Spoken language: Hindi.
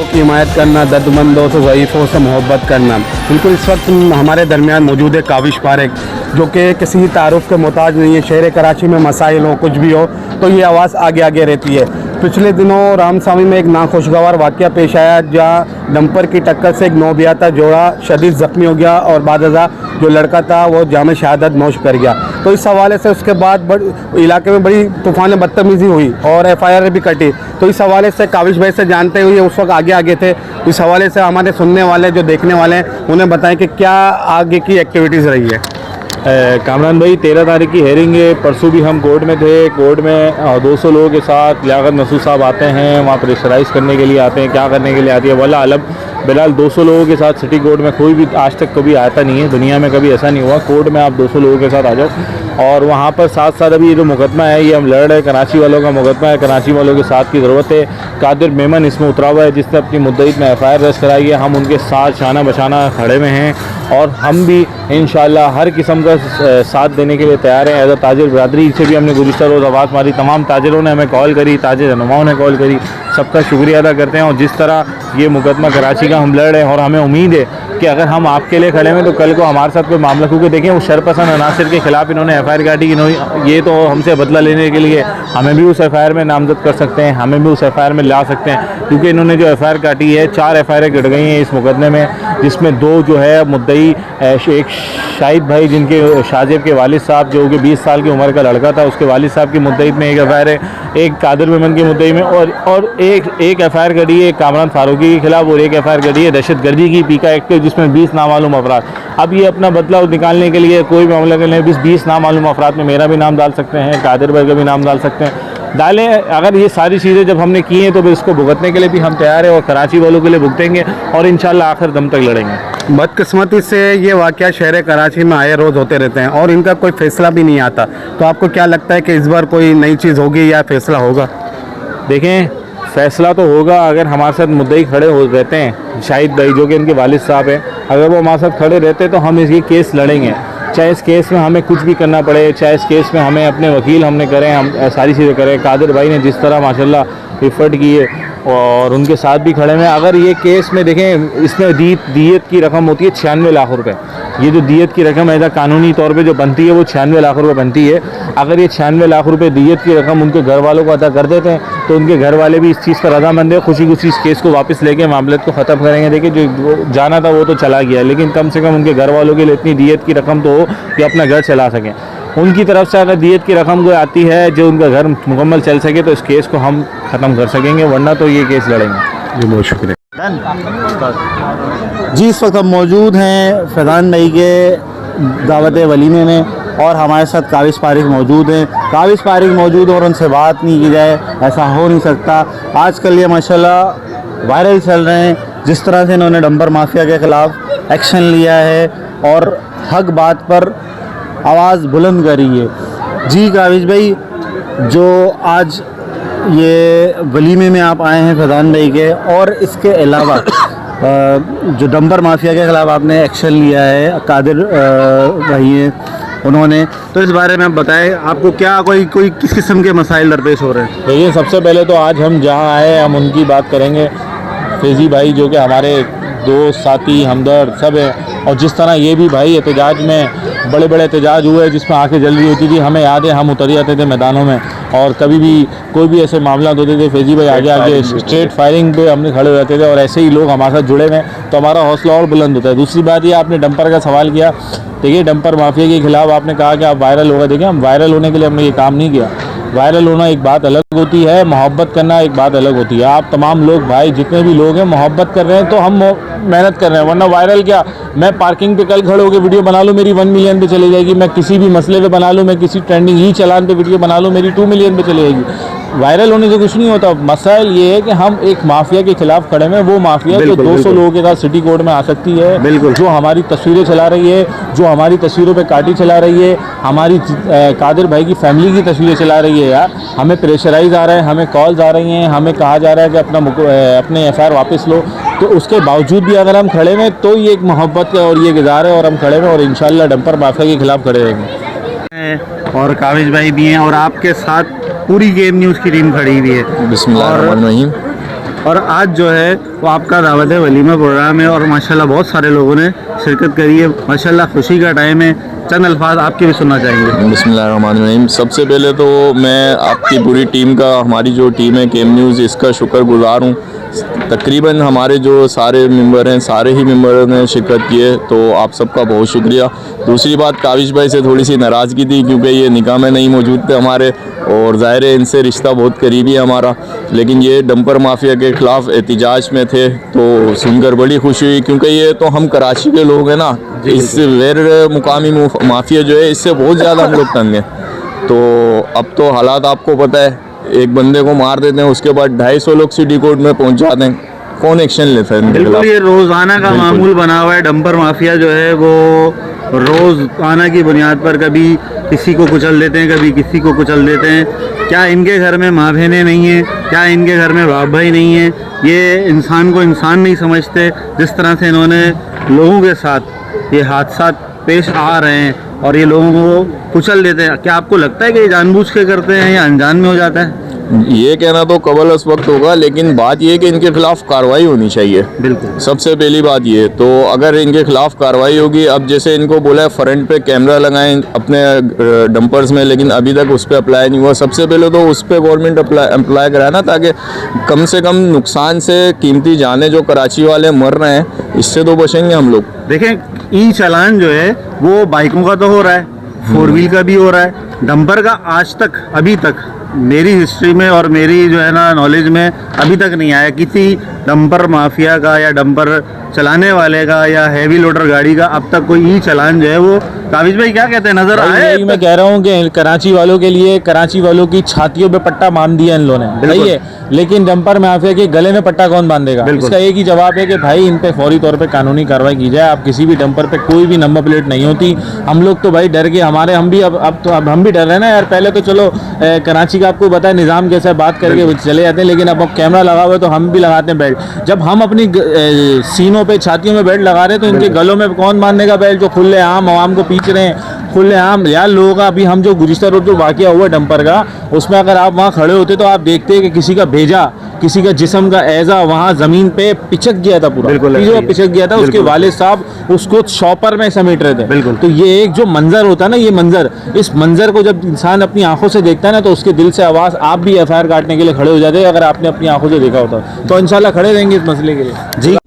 की हिमायत करना, दर्दमंदों से, ज़ईफ़ों से मोहब्बत करना। बिल्कुल इस वक्त हमारे दरमियान मौजूद है काविश पारेख, जो कि किसी तारुफ के मोहताज नहीं है। शहर कराची में मसाइल हो, कुछ भी हो, तो ये आवाज़ आगे आगे रहती है। पिछले दिनों रामसामी में एक नाखुशगवार वाक़या पेश आया, जहाँ डंपर की टक्कर से एक नौबियाता जोड़ा शदीद ज़ख्मी हो गया और बादअज़ा जो लड़का था वो जाम शहादत नोश कर गया। तो इस हवाले से उसके बाद इलाके में बड़ी तूफ़ान बदतमीज़ी हुई और FIR भी कटी। तो इस हवाले से काविश भाई से जानते हुए, उस वक्त आगे आगे थे, इस हवाले से हमारे सुनने वाले जो देखने वाले हैं उन्हें बताएं कि क्या आगे की एक्टिविटीज़ रही है। कामरान भाई, 13 तारीख की हेयरिंग है। परसों भी हम कोर्ट में थे। कोर्ट में 200 लोगों के साथ लियाकत मसूद साहब आते हैं, वहाँ प्रेशराइज़ करने के लिए आते हैं, क्या करने के लिए आती है वल्लाह आलम। बिलाल 200 लोगों के साथ सिटी कोर्ट में कोई भी आज तक कभी आता नहीं है, दुनिया में कभी ऐसा नहीं हुआ। कोर्ट में आप 200 लोगों के साथ आ जाओ और वहाँ पर साथ साथ अभी ये जो मुकदमा है ये हम लड़ रहे हैं, कराची वालों का मुकदमा है। कराची वालों के साथ की ज़रूरत है। कादिर मेमन इसमें उतरा हुआ है, जिसने अपनी मुद्दत में FIR दर्ज कराई है। हम उनके साथ शाना बशाना खड़े में हैं और हम भी इंशाअल्लाह हर किस्म का साथ देने के लिए तैयार हैं। एज अ ताजिर बरादरी से भी हमने गुज़िश्ता रोज़ आवाज़ मारी, तमाम ताजिरों ने हमें कॉल करी, ताजिर रहनुमाओं ने कॉल करी, सबका शुक्रिया अदा करते हैं। और जिस तरह ये मुकदमा कराची का हम लड़ रहे हैं और हमें उम्मीद है कि अगर हम आपके लिए खड़े हैं तो कल को हमारे साथ कोई मामला, क्योंकि देखें वो शरपसंद अनासिर के खिलाफ इन्होंने FIR काटी, ये तो हमसे बदला लेने के लिए हमें भी उस FIR में नामजद कर सकते हैं, हमें भी उस FIR में ला सकते हैं। क्योंकि इन्होंने जो FIR काटी है, 4 FIR कट गई हैं इस मुकदमे में, जिसमें 2 जो है मुद्दई एक शाहिद भाई जिनके शाहजेब के वालिद साहब जो कि 20 साल की उम्र का लड़का था, उसके वालिद साहब की मुद्दई में एक FIR है, एक कादिर मेमन की मुद्दई में और एक FIR कटी है कामरान फारूकी के खिलाफ और एक FIR कटी है दहशतगर्दी की पीका एक्ट जिसमें 20 नामालूम अफराद। अब ये अपना बदला निकालने के लिए कोई मामला के लिए 20 नामालूम अफराद में मेरा भी नाम डाल सकते हैं, कादिर भाई का भी नाम डाल सकते हैं, डालें। अगर ये सारी चीज़ें जब हमने की हैं तो फिर इसको भुगतने के लिए भी हम तैयार हैं और कराची वालों के लिए भुगतेंगे और इंशाल्लाह आखिर दम तक लड़ेंगे। बदकिस्मती से ये वाक़या शहर कराची में आए रोज़ होते रहते हैं और इनका कोई फ़ैसला भी नहीं आता। तो आपको क्या लगता है कि इस बार कोई नई चीज़ होगी या फ़ैसला होगा? देखें, फ़ैसला तो होगा अगर हमारे साथ मुद्दई खड़े हो रहते हैं, शाहिद भाई जो कि इनके वालिद साहब हैं, अगर वो हमारे साथ खड़े रहते तो हम इस ये केस लड़ेंगे। चाहे इस केस में हमें कुछ भी करना पड़े, चाहे इस केस में हमें अपने वकील हमने करें, हम सारी चीज़ें करें। कादिर भाई ने जिस तरह माशाल्लाह एफर्ट किए और उनके साथ भी खड़े में। अगर ये केस में देखें, इसमें दीयत की रकम होती है 96 लाख रुपए। ये जो दीयत की रकम है कानूनी तौर पे जो बनती है वो 96 लाख रुपए बनती है। अगर ये 96 लाख रुपए दीयत की रकम उनके घर वालों को अदा कर देते हैं तो उनके घर वाले भी इस चीज़ पर रज़ामंद है, खुशी खुशी इस केस को वापस लेके मामले को ख़त्म करेंगे। देखिए, जो जाना था वो तो चला गया, लेकिन कम से कम उनके घर वालों के लिए इतनी दीयत की रकम तो हो कि अपना घर चला सकें। उनकी तरफ से अगर दीयत की रकम कोई आती है जो उनका घर मुकम्मल चल सके तो इस केस को हम ख़त्म कर सकेंगे, वरना तो ये केस लड़ेंगे। जी, बहुत शुक्रिया जी। इस वक्त हम मौजूद हैं फैज़ान भाई के दावत वलीमे में और हमारे साथ काविश पारेख मौजूद हैं। काविश पारेख मौजूद और उनसे बात नहीं की जाए ऐसा हो नहीं सकता। आजकल ये माशाल्लाह वायरल चल रहे हैं, जिस तरह से इन्होंने डंपर माफिया के ख़िलाफ़ एक्शन लिया है और हक बात पर आवाज़ बुलंद करी है। जी काविश भाई, जो आज ये वलीमे में आप आए हैं फैज़ान भाई के, और इसके अलावा जो डंपर माफिया के ख़िलाफ़ आपने एक्शन लिया है, कादिर भाई हैं उन्होंने, तो इस बारे में आप बताएं, आपको क्या कोई किस किस्म के मसाइल दरपेश हो रहे हैं? देखिए, सबसे पहले तो आज हम जहाँ आए हम उनकी बात करेंगे। फैज़ी भाई जो कि हमारे दोस्त, साथी, हमदर्द सब हैं, और जिस तरह ये भी भाई एहतजाज में बड़े बड़े एहतजाज हुए जिसमें आंखें जल रही होती थी, हमें याद है हम उतर जाते थे मैदानों में और कभी भी कोई भी ऐसे मामला होते थे, फैज़ी भाई आगे आगे स्ट्रेट फायरिंग पे हमने खड़े हो जाते थे और ऐसे ही लोग हमारे साथ जुड़े हुए तो हमारा हौसला और बुलंद होता है। दूसरी बात ये, आपने डंपर का सवाल किया। देखिए, डंपर माफिया के खिलाफ आपने कहा कि आप वायरल होगा। देखिए, हम वायरल होने के लिए हमने ये काम नहीं किया। वायरल होना एक बात अलग होती है, मोहब्बत करना एक बात अलग होती है। आप तमाम लोग भाई जितने भी लोग हैं मोहब्बत कर रहे हैं तो हम मेहनत कर रहे हैं, वरना वायरल क्या, मैं पार्किंग पे कल खड़े होकर वीडियो बना लूँ मेरी 1 मिलियन पे चली जाएगी, मैं किसी भी मसले पे बना लूँ, मैं किसी ट्रेंडिंग ही चलान पे वीडियो बना लूँ मेरी 2 मिलियन पे चली जाएगी। वायरल होने से कुछ नहीं होता। मसाइल ये है कि हम एक माफिया के खिलाफ खड़े हैं, वो माफिया जो 200 लोगों के साथ सिटी कोर्ट में आ सकती है, जो हमारी तस्वीरें चला रही है, जो हमारी तस्वीरों पे काटी चला रही है, हमारी कादिर भाई की फैमिली की तस्वीरें चला रही है। यार, हमें प्रेशराइज आ रहा है, हमें कॉल्स आ रही हैं, हमें कहा जा रहा है कि अपने FIR वापस लो, तो उसके बावजूद भी अगर हम खड़े हैं तो ये एक मोहब्बत है और ये गुजार है और हम खड़े हैं और इंशाल्लाह डंपर माफिया के खिलाफ खड़े रहेंगे। और काविश भाई भी हैं और आपके साथ पूरी गेम न्यूज़ की टीम खड़ी हुई है। बिस्मिल्लाहिर्रहमानिर्रहीम। और आज जो है वो आपका दावत वलीमा प्रोग्राम है और माशाल्लाह बहुत सारे लोगों ने शिरकत करी है। माशाल्लाह खुशी का टाइम है, चंद अल्फाज आपके भी सुनना चाहेंगे। बिस्मिल्लाहिर्रहमानिर्रहीम। सबसे पहले तो मैं आपकी पूरी टीम का, हमारी जो टीम है केम न्यूज़, इसका शुक्रगुजार हूँ। तकरीबन हमारे जो सारे मेंबर हैं, सारे ही मेंबरों ने शिरकत की है, तो आप सबका बहुत शुक्रिया। दूसरी बात, काविश भाई से थोड़ी सी नाराज़गी थी क्योंकि ये निकाह में नहीं मौजूद थे हमारे, और ज़ाहिर है इनसे रिश्ता बहुत करीबी है हमारा, लेकिन ये डंपर माफिया के ख़िलाफ़ एहतिजाज में थे तो सुनकर बड़ी खुशी हुई, क्योंकि ये तो हम कराची के लोग हैं ना, इस गैर मुकामी माफिया जो है इससे बहुत ज़्यादा हम लोग तंग हैं। तो अब तो हालात आपको पता है, एक बंदे को मार देते हैं, उसके बाद 250 लोग सिटी कोर्ट में पहुंच जाते हैं, कौन एक्शन लेता है इनके बिल्कुल, खिलाफ? ये रोज़ाना का मामूल बना हुआ है। डंपर माफिया जो है वो रोज़ाना की बुनियाद पर कभी किसी को कुचल देते हैं, कभी किसी को कुचल देते हैं। क्या इनके घर में माँ बहनें नहीं हैं? क्या इनके घर में बाप भाई नहीं हैं? ये इंसान को इंसान नहीं समझते। जिस तरह से इन्होंने लोगों के साथ ये हादसा पेश आ रहे हैं और ये लोगों को कुचल देते हैं, क्या आपको लगता है कि ये जानबूझ के करते हैं या अनजान में हो जाता है? ये कहना तो कबल उस वक्त होगा, लेकिन बात ये है कि इनके खिलाफ कार्रवाई होनी चाहिए। बिल्कुल, सबसे पहली बात ये, तो अगर इनके खिलाफ कार्रवाई होगी, अब जैसे इनको बोला है फ्रंट पे कैमरा लगाएं अपने डंपर्स में, लेकिन अभी तक उस पर अप्लाई नहीं हुआ। सबसे पहले तो उस पर गवर्नमेंट अप्लाई कराए ना, ताकि कम से कम नुकसान से कीमती जाने जो कराची वाले मर रहे हैं इससे तो बचेंगे हम लोग। देखें, ई चालान जो है वो बाइकों का तो हो रहा है, 4 व्हील का भी हो रहा है, डंपर का आज तक, अभी तक मेरी हिस्ट्री में और मेरी जो है ना नॉलेज में अभी तक नहीं आया किसी डंपर माफिया का या डंपर चलाने वाले का या हैवी लोडर गाड़ी का अब तक कोई ई चालान जो है वो। काविश भाई क्या कहते हैं, नजर भाई आए? यही मैं कह रहा हूँ कि कराची वालों के लिए, कराची वालों की छातियों पे पट्टा बांध दिया इन लोगों ने, सही है, लेकिन डंपर माफिया के गले में पट्टा कौन बांधेगा? इसका एक ही जवाब है कि भाई इन पे फौरी तौर पे कानूनी कार्रवाई की जाए। आप किसी भी डंपर पे कोई भी नंबर प्लेट नहीं होती। हम लोग तो भाई डर के, हमारे हम भी अब हम भी डर रहे हैं ना यार। पहले तो चलो कराची का आपको पता है निज़ाम कैसा है, बात करके वो चले जाते हैं, लेकिन अब कैमरा लगा हुआ है तो हम भी लगाते हैं बेल्ट। जब हम अपनी सीनों पे, छातियों में बेल्ट लगा रहे हैं तो इनके गलों में कौन बांधेगा बेल्ट, जो खुले आम आवाम को पीछ रहे हैं? खुले आम यार लोगों का। अभी हम जो गुज़िश्ता रोड जो वाक़या हुआ डंपर का, उसमें अगर आप वहाँ खड़े होते तो आप देखते हैं कि किसी का भेजा, किसी का जिस्म का ऐज़ा वहाँ ज़मीन पे पिचक गया था, पूरा पिचक गया था। उसके वालिद साहब उसको शॉपर में समेट रहे थे। बिल्कुल। तो ये एक जो मंजर होता है ना, ये मंजर, इस मंजर को जब इंसान अपनी आंखों से देखता है ना तो उसके दिल से आवाज़, आप भी FIR काटने के लिए खड़े हो जाते हैं अगर आपने अपनी आंखों से देखा होता। तो इंशाल्लाह खड़े रहेंगे इस मसले के लिए। जी,